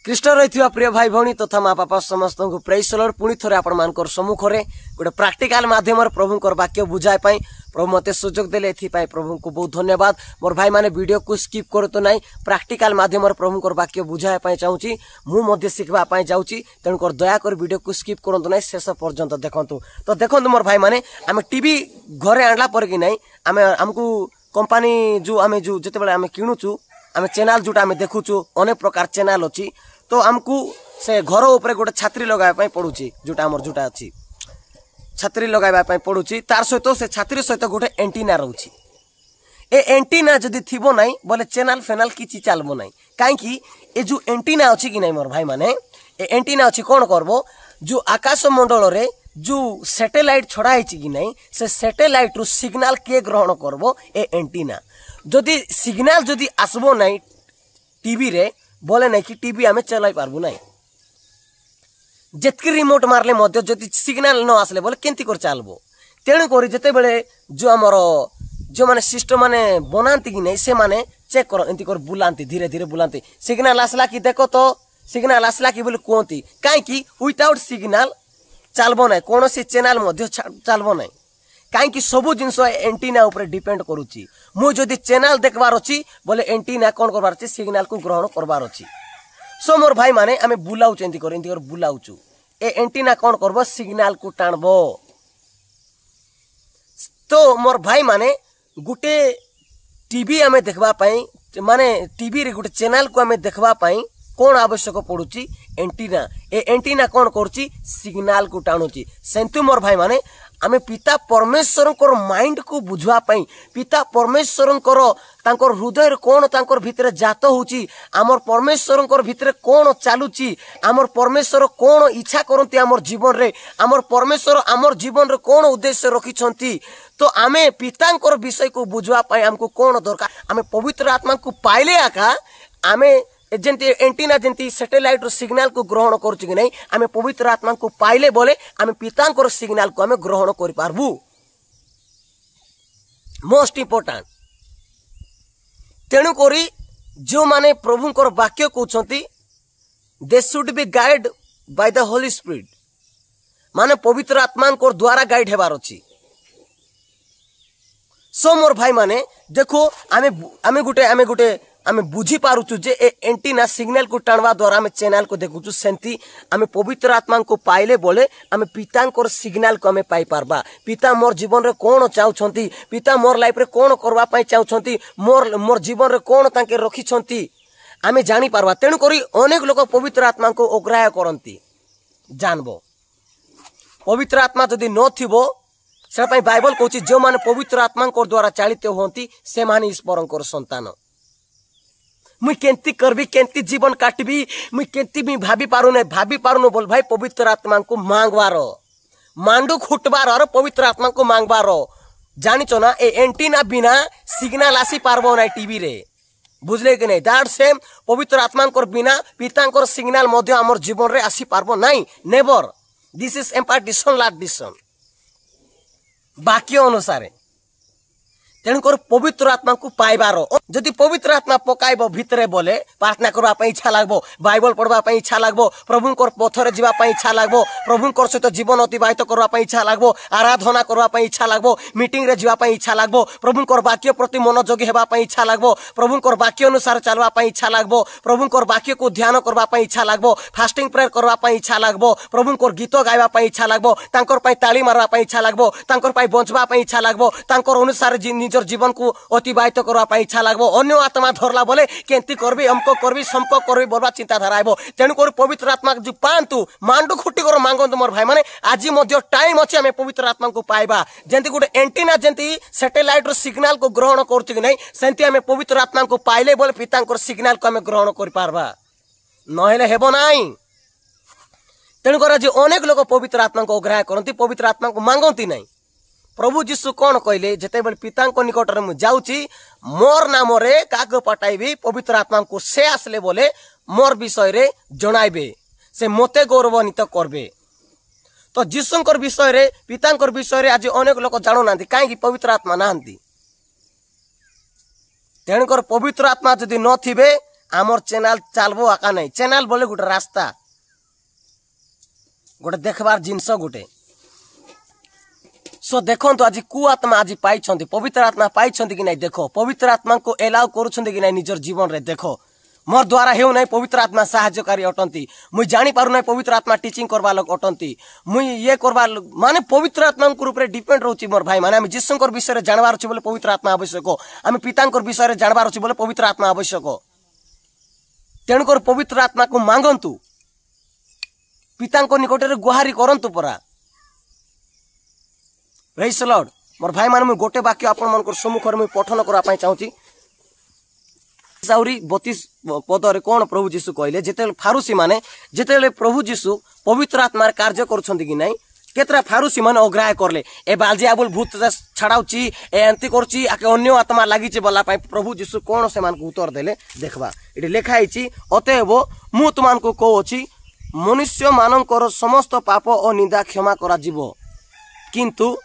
कृष्ण रही प्रिय भाई भौणी तथा माँ बापा समस्त को प्रेज द लॉर्ड पुणी थोड़े आपण सम्मुख में गोटे प्राक्टिकल माध्यम प्रभु वाक्य बुझाई प्रभु मते सुजोग देले प्रभु को बहुत धन्यवाद। मोर भाई माने वीडियो को स्किप करतो नहीं प्राक्टिकल माध्यम प्रभु वाक्य बुझाई चाहूँगी मुझे शिखा जाऊँगी तेणुकर दयाकर वीडियो को स्किप करतु ना शेष पर्यंत देखु। तो देखो मोर भाई माने आम टीवी घरे आणला पर कि नहीं आम आमको कंपनी जो आम जो जिते आम किणुचु आम चैनल जोटा आम देखुचु अनेक प्रकार चैनल अच्छी तो आमको से घर उपरे गोटे छात्री लगाई पड़ुची जोटा आमर जोटा अच्छी छात्री लगाई पड़ुची तार सहित से छात्री सहित गोटे एंटीना रोची ए एंटीना जदि थिबो नहीं बोले चैनल फेनाल किछि चलबो नहीं काईकि ए जो एंटीना अच्छी कि नहीं मोर भाई माने ए एंटीना अच्छी कौन करबो जो आकाश मंडल रे जो सैटेलाइट छड़ा है कि नहीं से सैटेलाइट रु सिग्नल के ग्रहण करबो ए एंटीना जदि सिग्नल जदि आसबो नहीं टीवी रे बोले नहीं कि टीवी आमे चलाई पारबो नहीं जेतकी रिमोट मारले मध्य जदि सिग्नल न आसले बोले केंती कर चलबो तेणु करी जेते बेले जो हमर जो माने सिस्टम माने बनांती कि नहीं से माने चेक कर एंती कर बुलांती धीरे धीरे बुलांती सिग्नल आसला कि देखो तो सिग्नल आसला कि बोले कोंती काई कि विदाउट सिग्नल चलबो नहीं कौन सी चैनल मध्य चलबो नहीं कहीं सबू जिनस एंटीना ऊपर डिपेंड करुच्ची मु जदि चैनल देखबार अच्छी बोले एंटीना कौन करबार अच्छी सिग्नल को ग्रहण करबार अच्छी सो मोर भाई माने आमे बुलाउछु एंती कर बुलाउछु ए एंटीना कौन करबो सिग्नल को टाणबो। तो मोर भाई माने गुटे टीवी आमे देखबा पई माने टीवी रे गुटे चैनल को आमे देखबा पई कौन आवश्यक पड़ुची एंटीना ए एंटीना कौन करुच्ची सिग्नल को टाणुची सेंतु मोर भाई माने आमे पिता परमेश्वर माइंड को बुझवा पाई पिता परमेश्वर तांकर हृदय कौन तांकर भितर जात होची आमर परमेश्वर भितर कौन चलुची आमर परमेश्वर कौन इच्छा करती आमर जीवन रे आमर परमेश्वर आमर जीवन रे कौन उद्देश्य रखिछंती तो आमे पितांकर विषय को बुझवा पाई हमको कौन दरकार आमे पवित्र आत्मा को पाइले आका आमे जेंती एंटीना जेंती सैटेलाइट रो सिग्नल को ग्रहण करूची कि नहीं आमे पवित्र आत्मा को पाइले बोले आमे पितांकर सिग्नल को आमे ग्रहण करि पारबू मोस्ट इंपोर्टेंट। तेणु करी जो माने प्रभुंकर वाक्य कहउछंती they should be guide by the holy spirit माने पवित्र आत्मा को द्वारा गाइड हेबार अछि। सो मोर भाई माने देखो आमे गुटे आमे बुझी पारुचु जे ए एंटीना सिग्नल को टाणवा द्वारा आमे चैनल को देखुचु सेंती आमे पवित्र आत्मा को पाइले बोले आमे पितांकर सिग्नल को आमे पाई पारबा पिता मोर जीवन रे कोन चाहउछंती पिता मोर लाइफ रे कोन करबा पई चाहउछंती मोर जीवन रे कोन तांके रखिछंती आमे जानि पारबा। तेणु करी अनेक लोक पवित्र आत्मा को अग्राह्य करंती जानबो पवित्र आत्मा जदि न थिबो से पई बाइबल कहूची जो माने पवित्र आत्मा को द्वारा चालित होंती से माने ईश्वरंकर संतान मुई केंती करबी केंती जीवन काटबी मुई केंती भी भाभी पारुनो बोल भाई पवित्र आत्मा को मांगवार मांडू खुटबार और पवित्र आत्मा को मांगवार जानिचो ना ए एंटीना बिना सिग्नल आसी पारबो ना टीवी रे बुझले कि नहीं दैट सेम पवित्र आत्मा को बिना पितांकर सिग्नल मध्य हमर जीवन रे आसी पारबो नहीं नेवर दिस इज इम्पार्टेशन लाडिशन वाक्य अनुसार तेणुकर पवित्र आत्मा को पाइबार जदि पवित्र आत्मा पकाइब भितरे बोले प्रार्थना करबा पई इच्छा लागबो बाइबल पढ़बा पई इच्छा लागबो प्रभुंकर पथरे जीवा पई इच्छा लागबो प्रभुंकर सहित जीवन अतिबाहित करबा पई इच्छा लागबो आराधना करबा पई इच्छा लागबो मीटिंग रे जीवा पई इच्छा लागबो प्रभुंकर वाक्य प्रति मनोयोगी हेबा पई इच्छा लागबो प्रभुंकर वाक्य अनुसार चलबा पई इच्छा लागबो प्रभुंकर वाक्य को ध्यान करबा पई इच्छा लागबो फास्टिंग प्रेयर करबा पई इच्छा लागबो प्रभुंकर गीत गाइबा पई इच्छा लागबो तांकर पई ताली मारबा पई इच्छा लागबो तांकर पई बंचबा पई इच्छा लागबो तांकर अनुसार निजर जीवन को अतिबाहित करबा पई इच्छा लागबो अन्य आत्मा धरला बोले केंती करबी हमको करबी समको करबी बोलबा चिंताधारा आइबो। तेणु कर पवित्र आत्मा जो पांतु मांडू खुटी कर मांगंतु मोर भाई माने आज मध्य टाइम अछि हमें पवित्र आत्मा को पाइबा जेंती गुटे एंटीना जेंती सैटेलाइट रो सिग्नल को ग्रहण करछि कि नहीं सेंती हमें पवित्र आत्मा को पाइले बोले पितांकर सिग्नल को हमें ग्रहण कर पारबा नहेले हेबो नाही। तेणु कर जे अनेक लोक पवित्र आत्मा को अग्राह्य करंती पवित्र आत्मा को मांगंती नहीं प्रभु जीशु कौन कहले जिते बेले पिता निकट में जाऊँगी मोर नाम रे काक पटाइबी पवित्र आत्मा को से आसले बोले मोर विषय रे जणाइबे से मते गौरवान्वित करबे। तो जीशुंकर विषय रे पितांकर विषय रे आज अनेक लोक जानु नांती काहे पवित्र आत्मा नांती तेणुकर पवित्र आत्मा जदि न थिबे आमर चैनल चलबो आका नहीं। चैनल बोले गोटे रास्ता, गोटे देखबार जिनस गोटे। सो देखो तो आज कु आत्मा आज पाई पवित्र आत्मा पाई कि नहीं देख, पवित्र आत्मा को एलाउ करुछंती कि नहीं निजर जीवन रे देख। मोर द्वारा हेउ नहीं पवित्र आत्मा साहाय्यकारी अटंती, मुई जानी पारु नहीं पवित्र आत्मा टीचिंग करवा लोग अटंती, मुई ये करवा माने पवित्र आत्मा ऊपर डिपेंड रहउची मोर भाई माने। हम जीशुकर विषय जानबार अछि बोले पवित्र आत्मा आवश्यक, हम पितांकर विषय जानबार अछि बोले पवित्र आत्मा आवश्यक। तेणुकर पवित्र आत्मा को मांगंतु, पितांको निकटरे गुहारी करंतु परा। प्रेज द लॉर्ड मोर भाई माने, मुई गोटे वाक्य आपण मनकर सम्मुखर मुई पठन करबा पई चाहूची। 32 पदरे कौन प्रभु जीशु कहले, जेते फारूसी माने जेते प्रभु जीशु पवित्र आत्मार कार्य करुछंती कि नहीं, केतरा फारूसी माने अग्राह्य करले। ए बालजियाबुल भूत छाड़ाउची, ए एंती करची, आके अन्य आत्मा लागिचे बोला पाई प्रभु जीशु कौन से मान को उत्तर देले देखबा। इटे लेखा आइची, अतएव मु तुमान को कहूची मनुष्य मानकर समस्त पाप और निंदा क्षमा करा जीवो, किंतु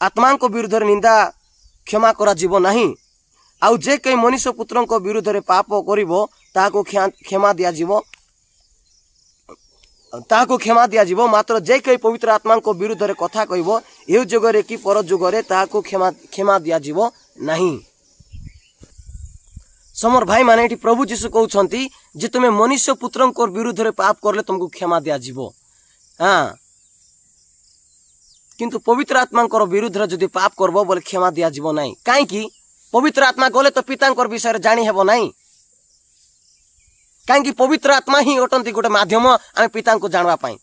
आत्मा को विरुद्ध निंदा क्षमा करा जीवो नहीं। आउ जे कई मनुष्य पुत्र को विरुद्ध रे पाप करिवो ताको क्षमा दिया जीवो, ताको क्षमा दिया जीवो। मात्र जे कई पवित्र आत्मा को विरुद्ध रे कथा कहबो ए जुगरे कि पर जुगरे ताको क्षमा दिया जीवो नहीं। समर भाई माने एठी प्रभु जीशु कहउछंती जे तुमे मनुष्य पुत्र को विरुद्ध रे पाप करले तुमको क्षमा दिया जीवो, हां, किंतु पवित्र आत्मा को विरुद्ध रे जदि पाप करबो बोले क्षमा दिया जीवो नहीं। काहे कि पवित्र आत्मा गले तो पितांकर विषय जानी हेबो नहीं, कहीं पवित्र आत्मा ही अटंती गोटे माध्यम आम पिता को जानवा पाई।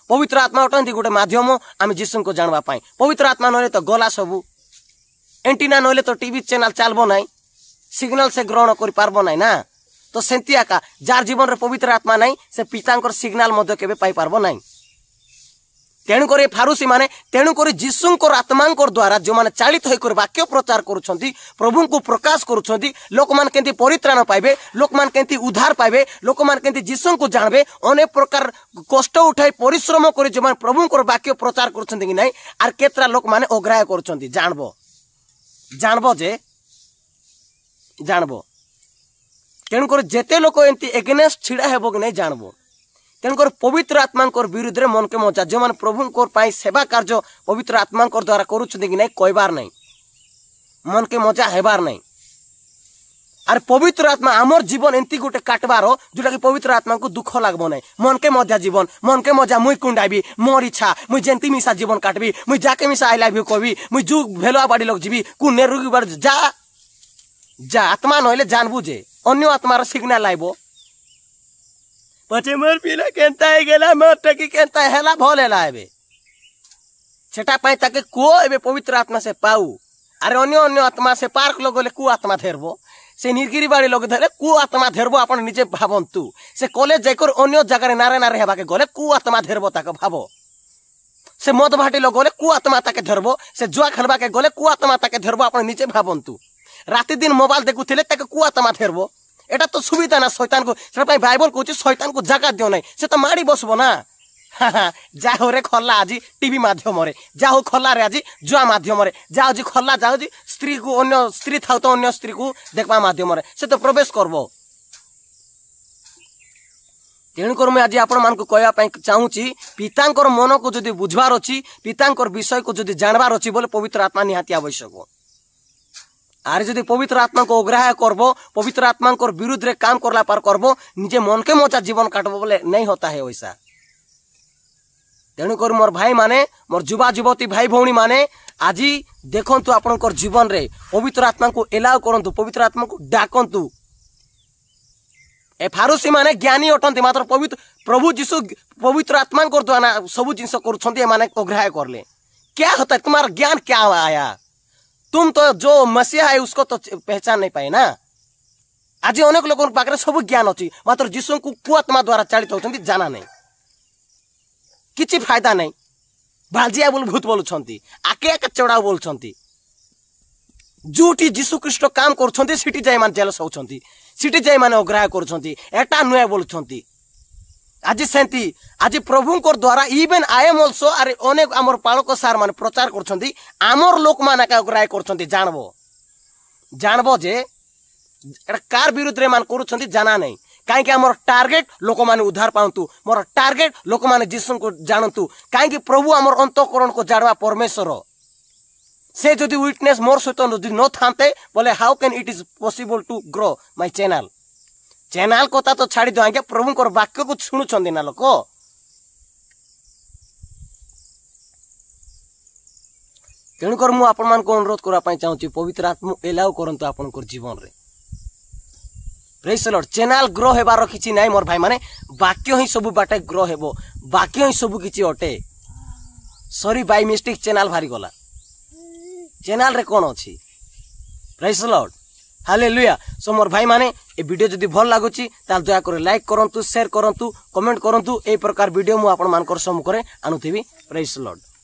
पवित्र आत्मा अटंती गोटे माध्यम आम जीशु को जानवा पाई। पवित्र आत्मा नहले तो गला सबू, एंटीना नहले तो टीवी चैनल चलबो नहीं, सिग्नल से ग्रहण कर पारबो नहीं ना। तो सेंती आका जार जीवन रे पवित्र आत्मा नहीं से पितांकर सिग्नल मध्य केबे पाई पारबो नहीं। तेणुकर फारूसी माने तेणुकर जीशुंकर आत्मांकर द्वारा जो माने चालित होकर वाक्य प्रचार करुछंती, प्रभु को प्रकाश करुछंती, लोक मान केंती परित्राण पाइबे, लोक मान केंती उद्धार पाइबे, लोक मान केंती जीशु को जानबे, अनेक प्रकार कष्ट उठाई परिश्रम करे जो माने प्रभुंकर वाक्य प्रचार करुछंती कि नहीं, आर केतरा लोक माने अग्राह्य करुछंती। जानबो जे जानबो। तेणुकर जेते लोक एंती एगेनेस्ट छिड़ा हेबो कि नहीं जानबो। तेणुकर पवित्र आत्मा विरुद्ध रे मन के मजा जो मान प्रभु को सेवा कार्य पवित्र आत्मा द्वारा करुछंती कि नहीं कहबार नहीं, मन के मजा हेबार नहीं। आर पवित्र आत्मा आमर जीवन एंती गोटे काटबार जोटा कि पवित्र आत्मा को दुख लागबो नहीं। मन के मजा जीवन, मन के मजा मुई कुंडाबी, मोर इच्छा मुई जेंती मिसा जीवन काटबी, मुई जाके मिसा आई लव यू कहबी, मुई जू भेलुआ बाड़ी लोग जीबी कुने रुगी बाड़ जा जा। आत्मा नहले जानबू जे अन्य आत्मार सिग्नल लाइबो, पछे मोर पिला केनता हे गेला, मोर टकी केनता हेला भले लाइबे, सेटा पाई ताके को एबे पवित्र आत्मा से पाऊ। अरे अन्य आत्मा से पार्क लोग गले कु आत्मा धेरबो, से निर्गिरी बाड़ी लोग धरे कु आत्मा धेरबो। आपण निजे भाबंतु से कॉलेज जाकर अन्य जगह रे नारे नारे हेबा के गले कु आत्मा धेरबो ताके भाबो। से मद भाटी लोग गले कु आत्मा ताके धरबो, से जुआ खेलबा के गले कु आत्मा ताके धरबो। आपण निजे भाबंतु राति दिन मोबाइल देखुथिले ताके कु आत्मा धेरबो। एटा तो सुविधा ना शैतान को, सेटा बाइबल कहूची शैतान को जगह दियो नहीं, से तो माड़ी बसबो ना। जाओ रे खल्ला आज टीवी माध्यम रे, जाओ खल्ला रे आज जुआ माध्यम रे, जाओ जी खल्ला जाओ जी स्त्री को अन्य स्त्री थाउ तो अन्य स्त्री को देखबा माध्यम रे से तो प्रवेश करबो। तेणुकर मैं आज आपण मान को कहया पई चाहूची पितांकर मन को जदि बुझबार अछि, पितांकर विषय को जदि जानबार अछि बोले पवित्र आत्मा निहाती आवश्यक। आरे जदि पवित्र आत्मा को अग्राह्य करबो, पवित्र आत्मा को विरुद्ध रे काम करला पर करबो, निजे मन के मजा जीवन काटबो बोले नहीं होता है वैसा। तेणुकर मोर भाई माने, मोर युवा युवती भाई भौणी माने आज देखंतु आपनकर जीवन रे पवित्र आत्मा को एलाउ करंतु, पवित्र आत्मा को डाकंतु। ए फारूसी माने ज्ञानी अटंती, मात्र पवित्र प्रभु जीशु पवित्र आत्मा को द्वारा सब जिंस करूछंती, ए माने अग्राह्य करले। क्या होता है तुम्हारा ज्ञान क्या आया? तुम तो जो मसीहा है उसको तो पहचान नहीं पाए ना। आज अनेक लोगों पाखरे सब ज्ञान अच्छी, मात्र जीशु को कुआत्मा द्वारा चालित होती जाना नहीं, किसी फायदा नहीं। भालजिया बोल भूत बोलुछंती, आके आके चढ़ाऊ बोलुछंती, जोटी जीशु ख्रीष्ट काम करुछंती सिटी जाय मान जेलस होछंती, सिटी जाय मान अग्राह्य करुछंती, एटा नुए बोलुछंती। आज सेंती आज प्रभु को द्वारा इवेन आई एम ऑल्सो अरे अनेक आमर पालक सार मान प्रचार करछंती, आमर लोक मान का अग्राह्य करछंती। जानबो जे एटा कार विरुद्ध रे मान करूछंती जाना नहीं काहे हमर टार्गेट लोक माने उद्धार पाउंतु मोर टार्गेट लोक माने जीसु को जानतु काहे प्रभु हमर अंतःकरण को जाणवा परमेश्वर से जदि विटनेस मोर सहित जदि न थांते बोले how can it is possible to grow my channel channel कथा तो छाड़ी दो आज्ञा प्रभु को वाक्य को शुणुछंदी ना लोक तेणुकर मु आपण मान को अनुरोध करबा पई चाहूची पवित्र आत्मा एलाउ करंतु आपण को जीवन रे praise the lord channel grow हेबार किछि नै मोर भाई माने वाक्य ही सब बाटे ग्रो हेबो वाक्य ही सब किछि अटे सॉरी बाय मिस्टेक चैनल भारी गला चैनल रे कोन अछि praise the lord hallelujah so मोर भाई माने ए वीडियो जदी भल लागुची ताल दया करे लाइक करंतु शेयर करंतु कमेंट करंतु ए प्रकार वीडियो मु आपण मान कर सम्मुख रे आनुथिबी प्रेज द लॉर्ड।